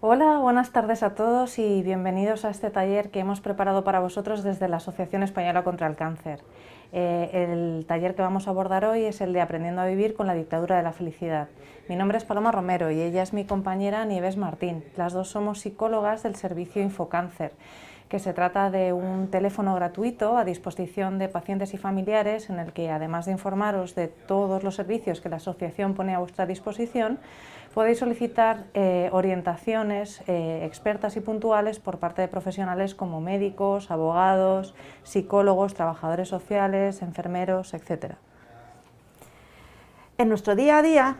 Hola, buenas tardes a todos y bienvenidos a este taller que hemos preparado para vosotros desde la Asociación Española contra el Cáncer. El taller que vamos a abordar hoy es el de Aprendiendo a vivir con la dictadura de la felicidad. Mi nombre es Paloma Romero y ella es mi compañera Nieves Martín. Las dos somos psicólogas del servicio Infocáncer, que se trata de un teléfono gratuito a disposición de pacientes y familiares en el que, además de informaros de todos los servicios que la asociación pone a vuestra disposición, podéis solicitar orientaciones expertas y puntuales por parte de profesionales como médicos, abogados, psicólogos, trabajadores sociales, enfermeros, etc. En nuestro día a día,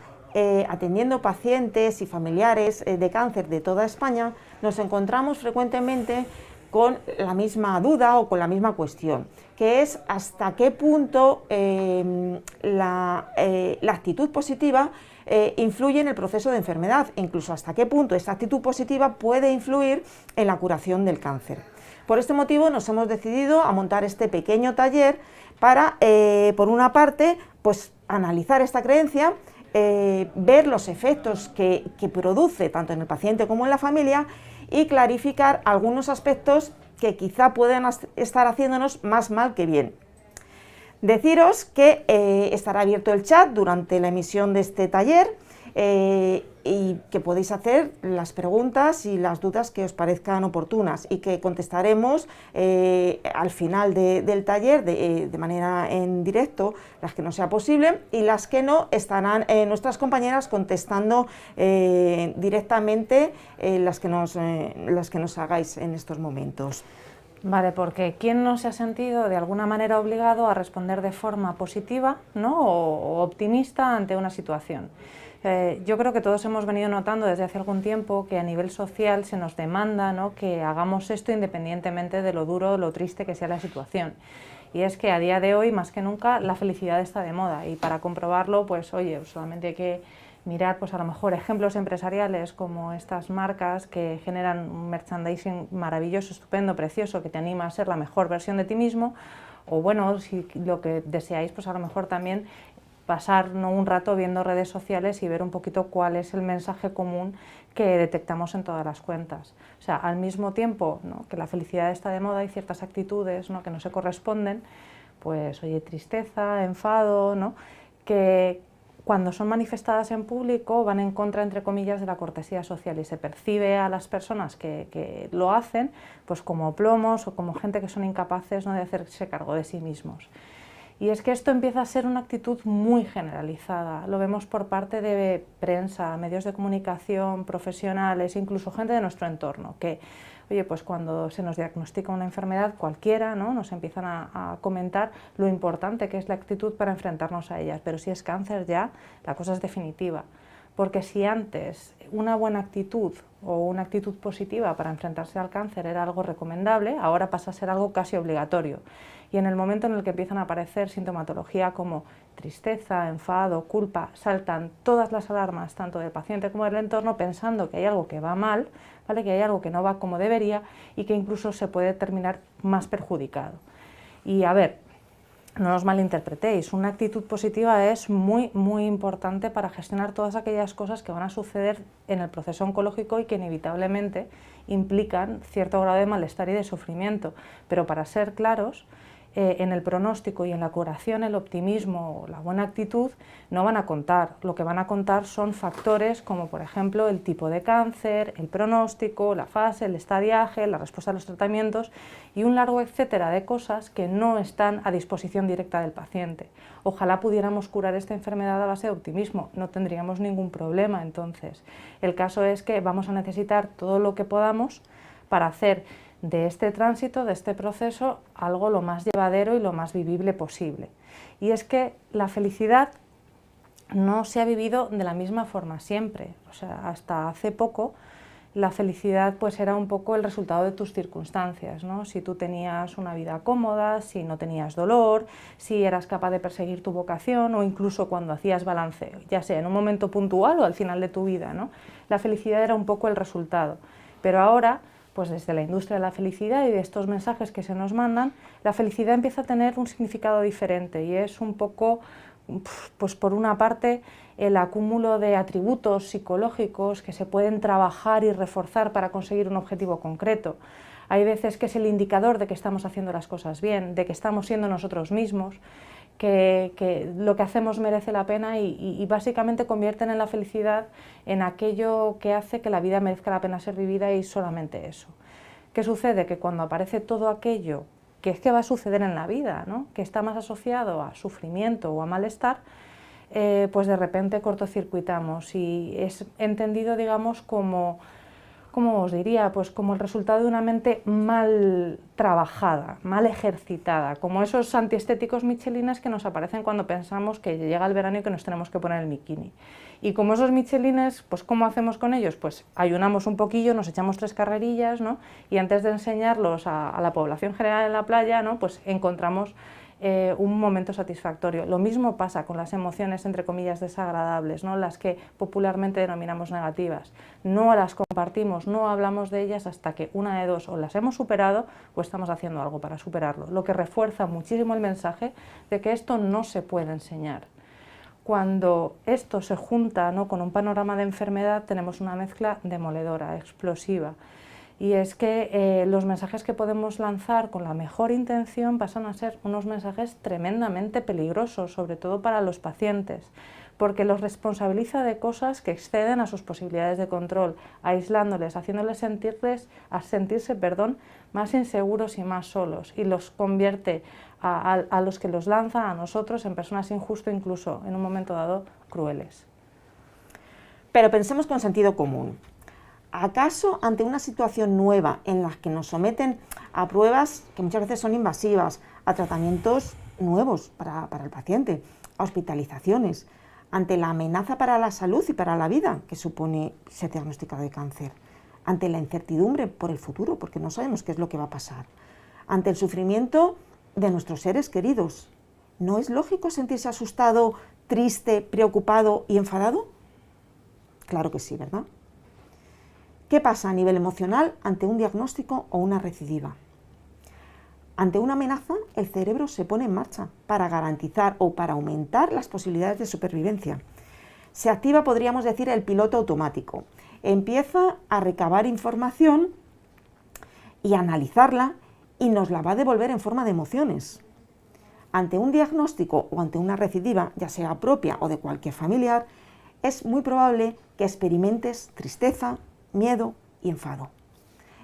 atendiendo pacientes y familiares de cáncer de toda España, nos encontramos frecuentemente con la misma duda o con la misma cuestión, que es hasta qué punto la actitud positiva influye en el proceso de enfermedad, incluso hasta qué punto esta actitud positiva puede influir en la curación del cáncer. Por este motivo nos hemos decidido a montar este pequeño taller para, por una parte, pues analizar esta creencia, ver los efectos que produce tanto en el paciente como en la familia y clarificar algunos aspectos que quizá puedan estar haciéndonos más mal que bien. Deciros que estará abierto el chat durante la emisión de este taller y que podéis hacer las preguntas y las dudas que os parezcan oportunas y que contestaremos al final del taller de manera en directo, las que no sea posible, y las que no estarán nuestras compañeras contestando directamente las que nos hagáis en estos momentos. Vale, porque ¿quién no se ha sentido de alguna manera obligado a responder de forma positiva, ¿no? o optimista ante una situación? Yo creo que todos hemos venido notando desde hace algún tiempo que a nivel social se nos demanda, ¿no?, que hagamos esto independientemente de lo duro o lo triste que sea la situación. Y es que a día de hoy, más que nunca, la felicidad está de moda y para comprobarlo, pues oye, solamente hay que mirar pues a lo mejor ejemplos empresariales como estas marcas que generan un merchandising maravilloso, estupendo, precioso, que te anima a ser la mejor versión de ti mismo, o bueno, si lo que deseáis, pues a lo mejor también pasar, ¿no?, un rato viendo redes sociales y ver un poquito cuál es el mensaje común que detectamos en todas las cuentas. O sea, al mismo tiempo, ¿no?, que la felicidad está de moda y ciertas actitudes, ¿no?, que no se corresponden, pues oye, tristeza, enfado, ¿no?, que cuando son manifestadas en público van en contra, entre comillas, de la cortesía social y se percibe a las personas que lo hacen pues como plomos o como gente que son incapaces, ¿no?, de hacerse cargo de sí mismos. Y es que esto empieza a ser una actitud muy generalizada, lo vemos por parte de prensa, medios de comunicación, profesionales, incluso gente de nuestro entorno, que, oye, pues cuando se nos diagnostica una enfermedad cualquiera, ¿no?, nos empiezan a comentar lo importante que es la actitud para enfrentarnos a ellas, pero si es cáncer ya, la cosa es definitiva. Porque si antes una buena actitud o una actitud positiva para enfrentarse al cáncer era algo recomendable, ahora pasa a ser algo casi obligatorio. Y en el momento en el que empiezan a aparecer sintomatología como tristeza, enfado, culpa, saltan todas las alarmas, tanto del paciente como del entorno, pensando que hay algo que va mal, ¿vale?, que hay algo que no va como debería y que incluso se puede terminar más perjudicado. Y a ver, no os malinterpretéis, una actitud positiva es muy importante para gestionar todas aquellas cosas que van a suceder en el proceso oncológico y que inevitablemente implican cierto grado de malestar y de sufrimiento, pero para ser claros, en el pronóstico y en la curación el optimismo o la buena actitud no van a contar. Lo que van a contar son factores como, por ejemplo, el tipo de cáncer, el pronóstico, la fase, el estadiaje, la respuesta a los tratamientos y un largo etcétera de cosas que no están a disposición directa del paciente. Ojalá pudiéramos curar esta enfermedad a base de optimismo, no tendríamos ningún problema entonces. El caso es que vamos a necesitar todo lo que podamos para hacer de este tránsito, de este proceso, algo lo más llevadero y lo más vivible posible. Y es que la felicidad no se ha vivido de la misma forma siempre. O sea, hasta hace poco la felicidad pues era un poco el resultado de tus circunstancias, ¿no? Si tú tenías una vida cómoda, si no tenías dolor, si eras capaz de perseguir tu vocación o incluso cuando hacías balanceo, ya sea en un momento puntual o al final de tu vida, ¿no? La felicidad era un poco el resultado. Pero ahora, pues desde la industria de la felicidad y de estos mensajes que se nos mandan, la felicidad empieza a tener un significado diferente y es un poco pues por una parte, el acúmulo de atributos psicológicos que se pueden trabajar y reforzar para conseguir un objetivo concreto. Hay veces que es el indicador de que estamos haciendo las cosas bien, de que estamos siendo nosotros mismos, que lo que hacemos merece la pena y básicamente convierten en la felicidad en aquello que hace que la vida merezca la pena ser vivida y solamente eso. ¿Qué sucede? Que cuando aparece todo aquello que es que va a suceder en la vida, ¿no?, que está más asociado a sufrimiento o a malestar, pues de repente cortocircuitamos y es entendido, digamos, como, ¿cómo os diría? Pues como el resultado de una mente mal trabajada, mal ejercitada, como esos antiestéticos michelines que nos aparecen cuando pensamos que llega el verano y que nos tenemos que poner el bikini. Y como esos michelines, pues ¿cómo hacemos con ellos? Pues ayunamos un poquillo, nos echamos 3 carrerillas, ¿no?, y antes de enseñarlos a la población general en la playa, ¿no?, pues encontramos un momento satisfactorio. Lo mismo pasa con las emociones, entre comillas, desagradables, ¿no?, las que popularmente denominamos negativas. No las compartimos, no hablamos de ellas hasta que una de dos, o las hemos superado o estamos haciendo algo para superarlo, lo que refuerza muchísimo el mensaje de que esto no se puede enseñar. Cuando esto se junta, ¿no?, con un panorama de enfermedad, tenemos una mezcla demoledora, explosiva. Y es que los mensajes que podemos lanzar con la mejor intención pasan a ser unos mensajes tremendamente peligrosos, sobre todo para los pacientes, porque los responsabiliza de cosas que exceden a sus posibilidades de control, aislándoles, haciéndoles sentirse más inseguros y más solos, y los convierte a los que los lanza, a nosotros, en personas injusto, incluso en un momento dado crueles. Pero pensemos con sentido común. ¿Acaso ante una situación nueva en la que nos someten a pruebas que muchas veces son invasivas, a tratamientos nuevos para el paciente, a hospitalizaciones, ante la amenaza para la salud y para la vida que supone ser diagnosticado de cáncer, ante la incertidumbre por el futuro, porque no sabemos qué es lo que va a pasar, ante el sufrimiento de nuestros seres queridos? ¿No es lógico sentirse asustado, triste, preocupado y enfadado? Claro que sí, ¿verdad? ¿Qué pasa a nivel emocional ante un diagnóstico o una recidiva? Ante una amenaza, el cerebro se pone en marcha para garantizar o para aumentar las posibilidades de supervivencia. Se activa, podríamos decir, el piloto automático. Empieza a recabar información y a analizarla y nos la va a devolver en forma de emociones. Ante un diagnóstico o ante una recidiva, ya sea propia o de cualquier familiar, es muy probable que experimentes tristeza, miedo y enfado.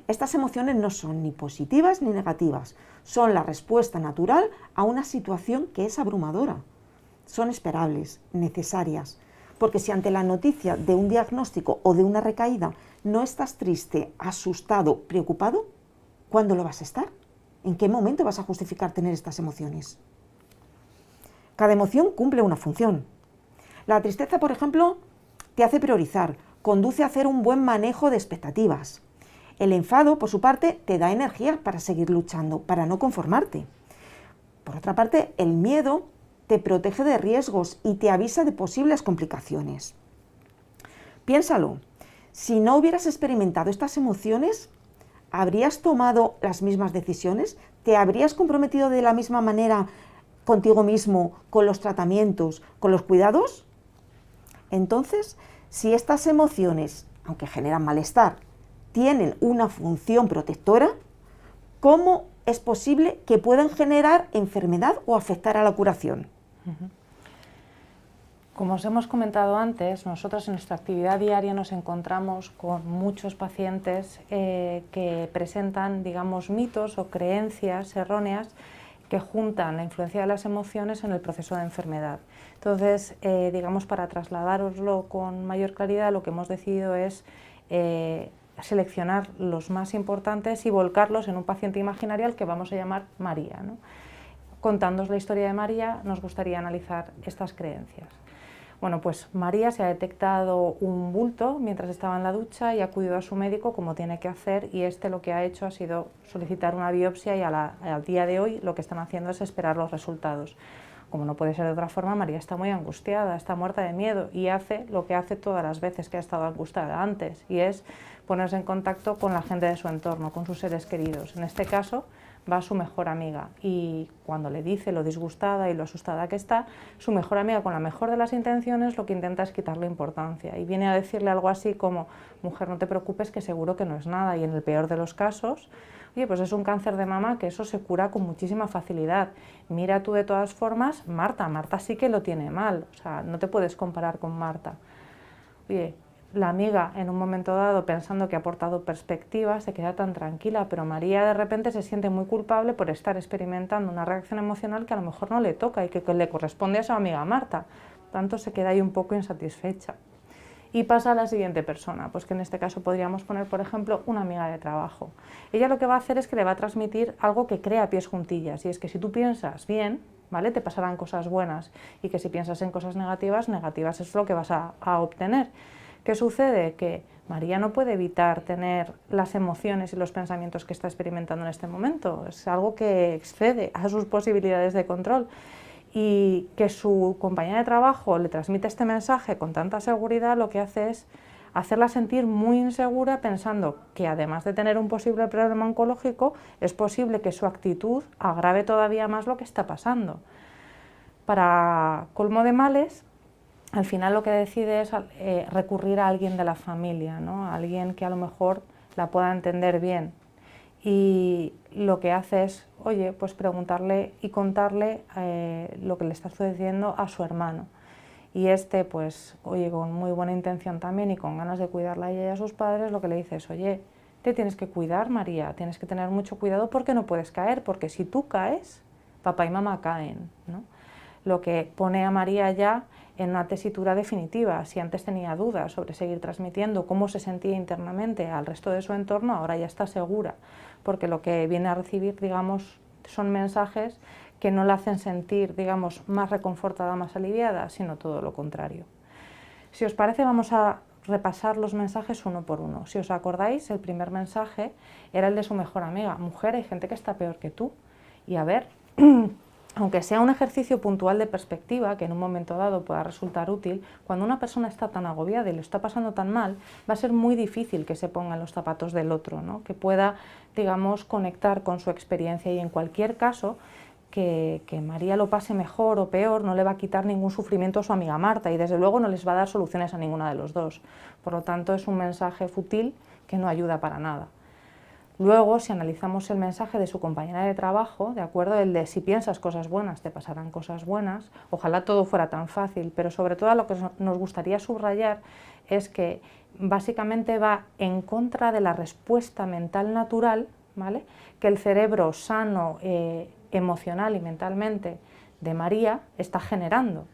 Estas emociones no son ni positivas ni negativas, son la respuesta natural a una situación que es abrumadora. Son esperables, necesarias, porque si ante la noticia de un diagnóstico o de una recaída no estás triste, asustado, preocupado, ¿cuándo lo vas a estar? ¿En qué momento vas a justificar tener estas emociones? Cada emoción cumple una función. La tristeza, por ejemplo, te hace priorizar, conduce a hacer un buen manejo de expectativas. El enfado, por su parte, te da energía para seguir luchando, para no conformarte. Por otra parte, el miedo te protege de riesgos y te avisa de posibles complicaciones. Piénsalo, si no hubieras experimentado estas emociones, ¿habrías tomado las mismas decisiones? ¿Te habrías comprometido de la misma manera contigo mismo, con los tratamientos, con los cuidados? Entonces, si estas emociones, aunque generan malestar, tienen una función protectora, ¿cómo es posible que puedan generar enfermedad o afectar a la curación? Como os hemos comentado antes, nosotros en nuestra actividad diaria nos encontramos con muchos pacientes que presentan, digamos, mitos o creencias erróneas que juntan la influencia de las emociones en el proceso de enfermedad. Entonces, digamos, para trasladároslo con mayor claridad, lo que hemos decidido es seleccionar los más importantes y volcarlos en un paciente imaginario al que vamos a llamar María, ¿no? Contándoos la historia de María, nos gustaría analizar estas creencias. Bueno, pues María se ha detectado un bulto mientras estaba en la ducha y ha acudido a su médico como tiene que hacer, y lo que ha hecho ha sido solicitar una biopsia y al día de hoy lo que están haciendo es esperar los resultados. como no puede ser de otra forma, María está muy angustiada, está muerta de miedo y hace lo que hace todas las veces que ha estado angustiada antes, y es ponerse en contacto con la gente de su entorno, con sus seres queridos. En este caso va su mejor amiga, y cuando le dice lo disgustada y lo asustada que está, su mejor amiga, con la mejor de las intenciones, lo que intenta es quitarle importancia y viene a decirle algo así como: mujer, no te preocupes, que seguro que no es nada, y en el peor de los casos, oye, pues es un cáncer de mama, que eso se cura con muchísima facilidad. Mira tú de todas formas, Marta sí que lo tiene mal, o sea, no te puedes comparar con Marta. Oye, la amiga en un momento dado, pensando que ha aportado perspectiva, se queda tan tranquila, pero María de repente se siente muy culpable por estar experimentando una reacción emocional que a lo mejor no le toca y que le corresponde a su amiga Marta. Tanto se queda ahí un poco insatisfecha. Y pasa a la siguiente persona, pues que en este caso podríamos poner, por ejemplo, una amiga de trabajo. Ella lo que va a hacer es que le va a transmitir algo que crea pies juntillas, y es que si tú piensas bien, ¿vale?, te pasarán cosas buenas, y que si piensas en cosas negativas, negativas es lo que vas a obtener. ¿Qué sucede? Que María no puede evitar tener las emociones y los pensamientos que está experimentando en este momento. Es algo que excede a sus posibilidades de control. Y que su compañera de trabajo le transmite este mensaje con tanta seguridad, lo que hace es hacerla sentir muy insegura, pensando que además de tener un posible problema oncológico, es posible que su actitud agrave todavía más lo que está pasando. Para colmo de males, al final lo que decide es recurrir a alguien de la familia, ¿no?, a alguien que a lo mejor la pueda entender bien. Y lo que hace es, oye, pues preguntarle y contarle lo que le está sucediendo a su hermano. Y este, pues, oye, con muy buena intención también y con ganas de cuidarla a ella y a sus padres, lo que le dice es: oye, te tienes que cuidar, María, tienes que tener mucho cuidado porque no puedes caer, porque si tú caes, papá y mamá caen, ¿no? Lo que pone a María ya en una tesitura definitiva. Si antes tenía dudas sobre seguir transmitiendo cómo se sentía internamente al resto de su entorno, ahora ya está segura, porque lo que viene a recibir, digamos, son mensajes que no la hacen sentir, digamos, más reconfortada, más aliviada, sino todo lo contrario. Si os parece, vamos a repasar los mensajes uno por uno. Si os acordáis, el primer mensaje era el de su mejor amiga: mujer, hay gente que está peor que tú. Y a ver, aunque sea un ejercicio puntual de perspectiva, que en un momento dado pueda resultar útil, cuando una persona está tan agobiada y lo está pasando tan mal, va a ser muy difícil que se ponga en los zapatos del otro, ¿no?, que pueda, digamos, conectar con su experiencia, y en cualquier caso, que María lo pase mejor o peor no le va a quitar ningún sufrimiento a su amiga Marta, y desde luego no les va a dar soluciones a ninguna de los dos. Por lo tanto, es un mensaje fútil que no ayuda para nada. Luego, si analizamos el mensaje de su compañera de trabajo, ¿de acuerdo?, el de: si piensas cosas buenas, te pasarán cosas buenas, ojalá todo fuera tan fácil, pero sobre todo lo que nos gustaría subrayar es que básicamente va en contra de la respuesta mental natural, ¿vale?, que el cerebro sano, emocional y mentalmente de María está generando.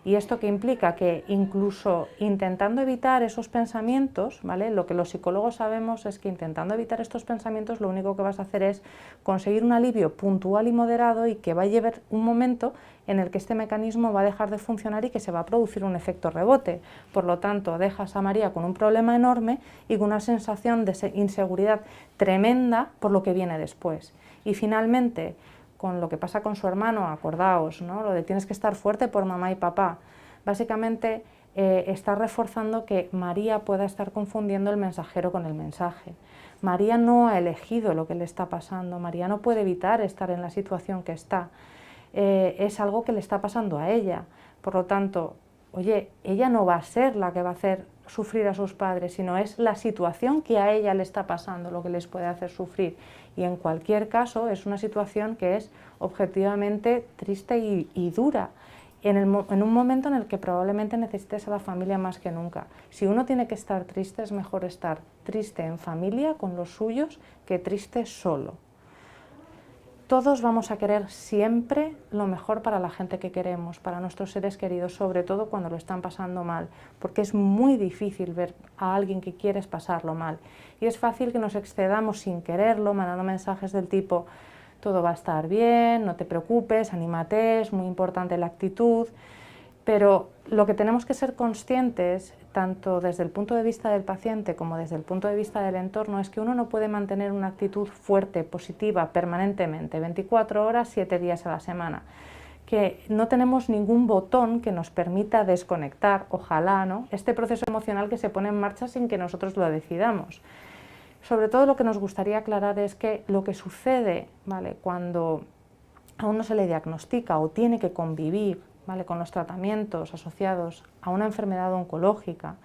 ¿Y esto qué implica? Que incluso intentando evitar esos pensamientos, ¿vale?, lo que los psicólogos sabemos es que intentando evitar estos pensamientos, lo único que vas a hacer es conseguir un alivio puntual y moderado, y que va a llevar un momento en el que este mecanismo va a dejar de funcionar y que se va a producir un efecto rebote. Por lo tanto, dejas a María con un problema enorme y con una sensación de inseguridad tremenda por lo que viene después. Y finalmente, con lo que pasa con su hermano, acordaos, ¿no?, lo de tienes que estar fuerte por mamá y papá. Básicamente está reforzando que María pueda estar confundiendo el mensajero con el mensaje. María no ha elegido lo que le está pasando, María no puede evitar estar en la situación que está. Es algo que le está pasando a ella. Por lo tanto, oye, ella no va a ser la que va a hacer sufrir a sus padres, sino es la situación que a ella le está pasando lo que les puede hacer sufrir. Y en cualquier caso es una situación que es objetivamente triste y dura, en un momento en el que probablemente necesites a la familia más que nunca. Si uno tiene que estar triste, es mejor estar triste en familia con los suyos que triste solo. Todos vamos a querer siempre lo mejor para la gente que queremos, para nuestros seres queridos, sobre todo cuando lo están pasando mal, porque es muy difícil ver a alguien que quieres pasarlo mal. Y es fácil que nos excedamos sin quererlo, mandando mensajes del tipo: todo va a estar bien, no te preocupes, anímate, es muy importante la actitud. Pero lo que tenemos que ser conscientes, tanto desde el punto de vista del paciente como desde el punto de vista del entorno, es que uno no puede mantener una actitud fuerte, positiva, permanentemente, 24 horas, 7 días a la semana. que no tenemos ningún botón que nos permita desconectar, ojalá, ¿no?, este proceso emocional que se pone en marcha sin que nosotros lo decidamos. Sobre todo lo que nos gustaría aclarar es que lo que sucede, ¿vale?, cuando a uno se le diagnostica o tiene que convivir, ¿vale?, con los tratamientos asociados a una enfermedad oncológica,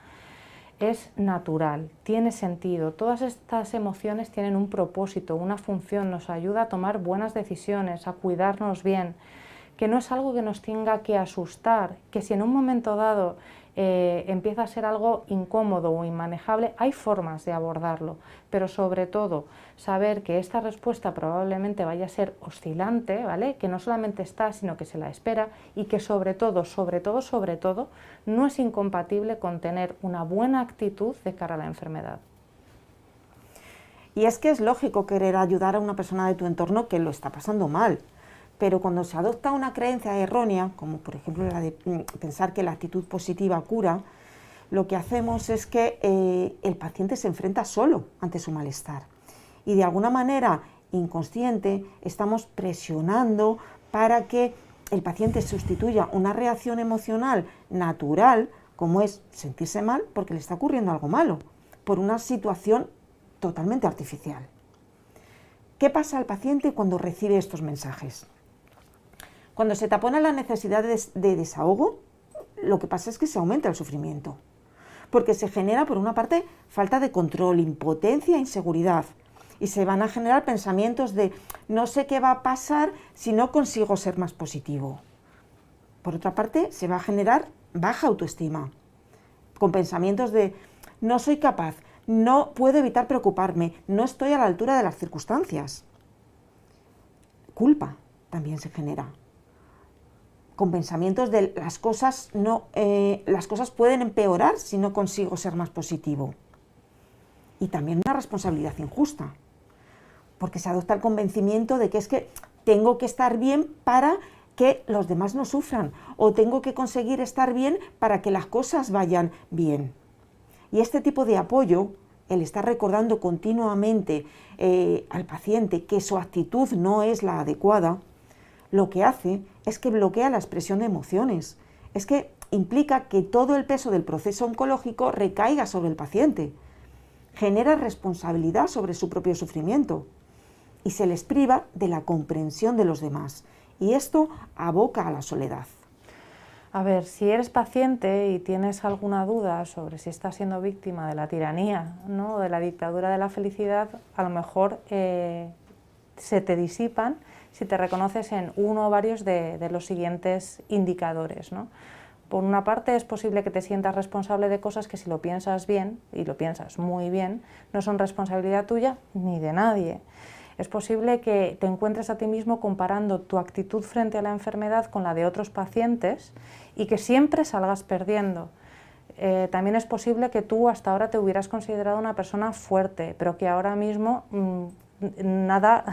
es natural, tiene sentido. Todas estas emociones tienen un propósito, una función, nos ayuda a tomar buenas decisiones, a cuidarnos bien, que no es algo que nos tenga que asustar, que si en un momento dado empieza a ser algo incómodo o inmanejable, hay formas de abordarlo, pero sobre todo saber que esta respuesta probablemente vaya a ser oscilante, ¿vale?, que no solamente está, sino que se la espera, y que sobre todo, no es incompatible con tener una buena actitud de cara a la enfermedad. Y es que es lógico querer ayudar a una persona de tu entorno que lo está pasando mal. Pero cuando se adopta una creencia errónea, como por ejemplo la de pensar que la actitud positiva cura, lo que hacemos es que el paciente se enfrenta solo ante su malestar. Y de alguna manera inconsciente estamos presionando para que el paciente sustituya una reacción emocional natural, como es sentirse mal porque le está ocurriendo algo malo, por una situación totalmente artificial. ¿Qué pasa al paciente cuando recibe estos mensajes? Cuando se tapona la necesidad de desahogo, lo que pasa es que se aumenta el sufrimiento, porque se genera, por una parte, falta de control, impotencia e inseguridad, y se van a generar pensamientos de no sé qué va a pasar si no consigo ser más positivo. Por otra parte, se va a generar baja autoestima, con pensamientos de no soy capaz, no puedo evitar preocuparme, no estoy a la altura de las circunstancias. Culpa también se genera, con pensamientos de las cosas pueden empeorar si no consigo ser más positivo. Y también una responsabilidad injusta, porque se adopta el convencimiento de que es que tengo que estar bien para que los demás no sufran, o tengo que conseguir estar bien para que las cosas vayan bien. Y este tipo de apoyo, el estar recordando continuamente al paciente que su actitud no es la adecuada, lo que hace es que bloquea la expresión de emociones. Es que implica que todo el peso del proceso oncológico recaiga sobre el paciente. Genera responsabilidad sobre su propio sufrimiento y se les priva de la comprensión de los demás. Y esto aboca a la soledad. A ver, si eres paciente y tienes alguna duda sobre si estás siendo víctima de la tiranía, ¿no?, de la dictadura de la felicidad, a lo mejor se te disipan si te reconoces en uno o varios de los siguientes indicadores, ¿no? Por una parte, es posible que te sientas responsable de cosas que, si lo piensas bien, y lo piensas muy bien, no son responsabilidad tuya ni de nadie. Es posible que te encuentres a ti mismo comparando tu actitud frente a la enfermedad con la de otros pacientes y que siempre salgas perdiendo. También es posible que tú hasta ahora te hubieras considerado una persona fuerte, pero que ahora mismo nada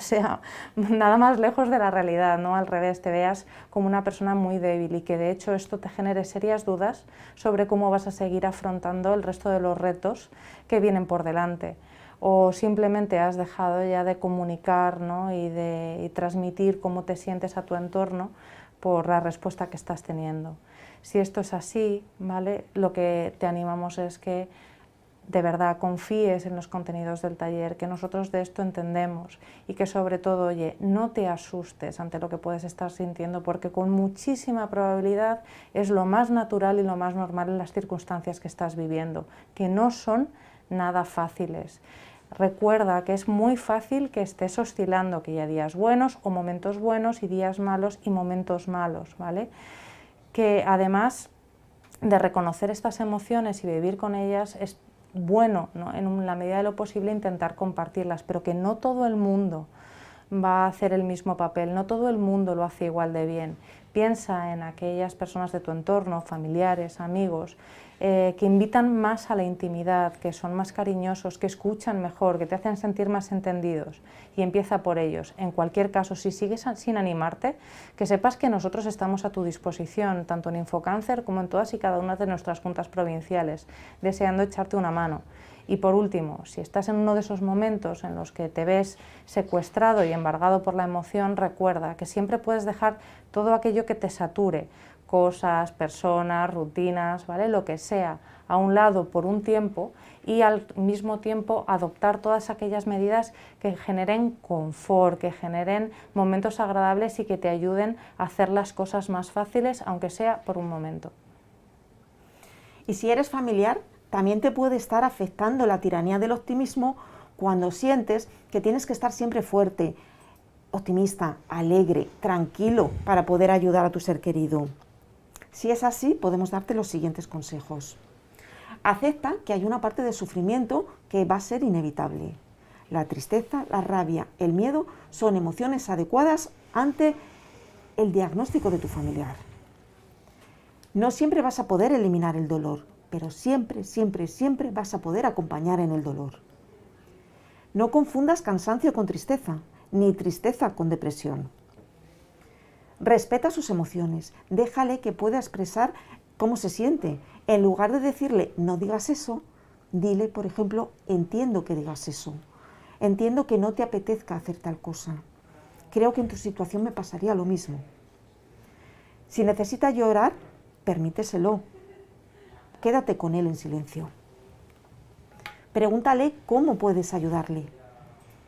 más lejos de la realidad, ¿no? Al revés, te veas como una persona muy débil y que de hecho esto te genere serias dudas sobre cómo vas a seguir afrontando el resto de los retos que vienen por delante. O simplemente has dejado ya de comunicar, ¿no?, y transmitir cómo te sientes a tu entorno por la respuesta que estás teniendo. Si esto es así, ¿vale?, lo que te animamos es que de verdad confíes en los contenidos del taller, que nosotros de esto entendemos y que sobre todo, oye, no te asustes ante lo que puedes estar sintiendo, porque con muchísima probabilidad es lo más natural y lo más normal en las circunstancias que estás viviendo, que no son nada fáciles. Recuerda que es muy fácil que estés oscilando, que haya días buenos o momentos buenos y días malos y momentos malos, ¿vale? Que además de reconocer estas emociones y vivir con ellas, es bueno, ¿no?, en la medida de lo posible intentar compartirlas, pero que no todo el mundo va a hacer el mismo papel, no todo el mundo lo hace igual de bien. Piensa en aquellas personas de tu entorno, familiares, amigos, que invitan más a la intimidad, que son más cariñosos, que escuchan mejor, que te hacen sentir más entendidos, y empieza por ellos. En cualquier caso, si sigues sin animarte, que sepas que nosotros estamos a tu disposición, tanto en Infocáncer como en todas y cada una de nuestras juntas provinciales, deseando echarte una mano. Y por último, si estás en uno de esos momentos en los que te ves secuestrado y embargado por la emoción, recuerda que siempre puedes dejar todo aquello que te sature, cosas, personas, rutinas, ¿vale? Lo que sea, a un lado por un tiempo y al mismo tiempo adoptar todas aquellas medidas que generen confort, que generen momentos agradables y que te ayuden a hacer las cosas más fáciles, aunque sea por un momento. Y si eres familiar, también te puede estar afectando la tiranía del optimismo cuando sientes que tienes que estar siempre fuerte, optimista, alegre, tranquilo para poder ayudar a tu ser querido. Si es así, podemos darte los siguientes consejos. Acepta que hay una parte de sufrimiento que va a ser inevitable. La tristeza, la rabia, el miedo son emociones adecuadas ante el diagnóstico de tu familiar. No siempre vas a poder eliminar el dolor, pero siempre, siempre, siempre vas a poder acompañar en el dolor. No confundas cansancio con tristeza, ni tristeza con depresión. Respeta sus emociones, déjale que pueda expresar cómo se siente. En lugar de decirle, no digas eso, dile, por ejemplo, entiendo que digas eso. Entiendo que no te apetezca hacer tal cosa. Creo que en tu situación me pasaría lo mismo. Si necesita llorar, permíteselo. Quédate con él en silencio. Pregúntale cómo puedes ayudarle,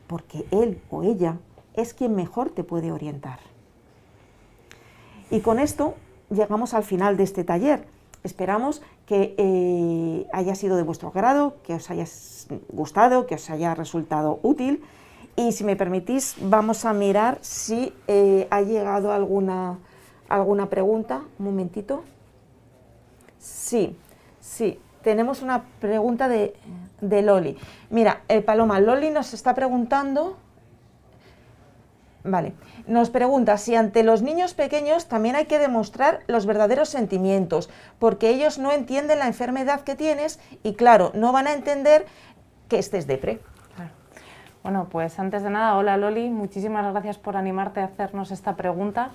porque él o ella es quien mejor te puede orientar. Y con esto llegamos al final de este taller. Esperamos que haya sido de vuestro agrado, que os haya gustado, que os haya resultado útil. Y si me permitís, vamos a mirar si ha llegado alguna pregunta. Un momentito. Sí, tenemos una pregunta de Loli. Mira, Paloma, Loli nos está preguntando... Vale, nos pregunta si ante los niños pequeños también hay que demostrar los verdaderos sentimientos, porque ellos no entienden la enfermedad que tienes y claro, no van a entender que estés depre. Claro. Bueno, pues antes de nada, hola Loli, muchísimas gracias por animarte a hacernos esta pregunta.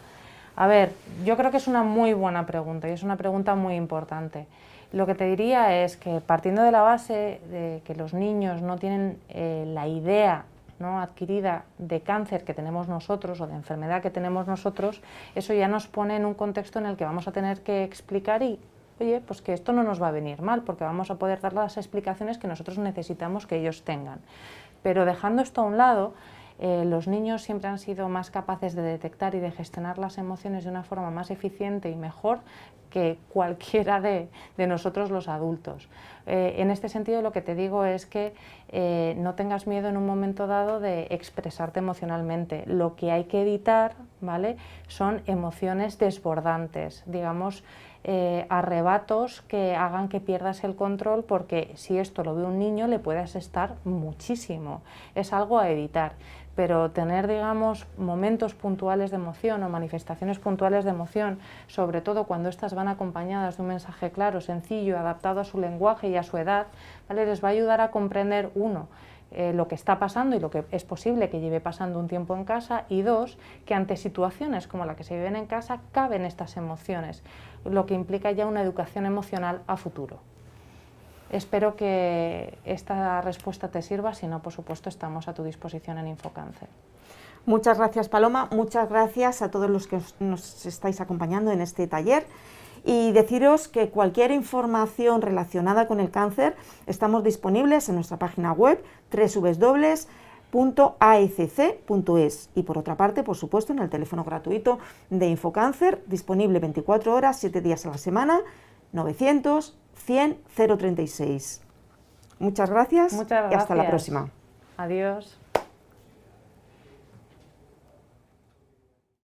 A ver, yo creo que es una muy buena pregunta y es una pregunta muy importante. Lo que te diría es que partiendo de la base de que los niños no tienen la idea adquirida de cáncer que tenemos nosotros o de enfermedad que tenemos nosotros, eso ya nos pone en un contexto en el que vamos a tener que explicar y, oye, pues que esto no nos va a venir mal porque vamos a poder dar las explicaciones que nosotros necesitamos que ellos tengan. Pero dejando esto a un lado, los niños siempre han sido más capaces de detectar y de gestionar las emociones de una forma más eficiente y mejor que cualquiera de nosotros los adultos. En este sentido, lo que te digo es que no tengas miedo en un momento dado de expresarte emocionalmente. Lo que hay que evitar, ¿vale?, son emociones desbordantes, digamos, arrebatos que hagan que pierdas el control, porque si esto lo ve un niño le puede asustar muchísimo. Es algo a evitar. Pero tener, digamos, momentos puntuales de emoción o manifestaciones puntuales de emoción, sobre todo cuando estas van acompañadas de un mensaje claro, sencillo, adaptado a su lenguaje y a su edad, ¿vale?, les va a ayudar a comprender, uno, lo que está pasando y lo que es posible que lleve pasando un tiempo en casa, y dos, que ante situaciones como la que se viven en casa caben estas emociones, lo que implica ya una educación emocional a futuro. Espero que esta respuesta te sirva, si no, por supuesto, estamos a tu disposición en Infocáncer. Muchas gracias, Paloma, muchas gracias a todos los que nos estáis acompañando en este taller y deciros que cualquier información relacionada con el cáncer estamos disponibles en nuestra página web www.aecc.es y por otra parte, por supuesto, en el teléfono gratuito de Infocáncer, disponible 24 horas, 7 días a la semana, 900 100 036. Muchas gracias y hasta la próxima. Adiós.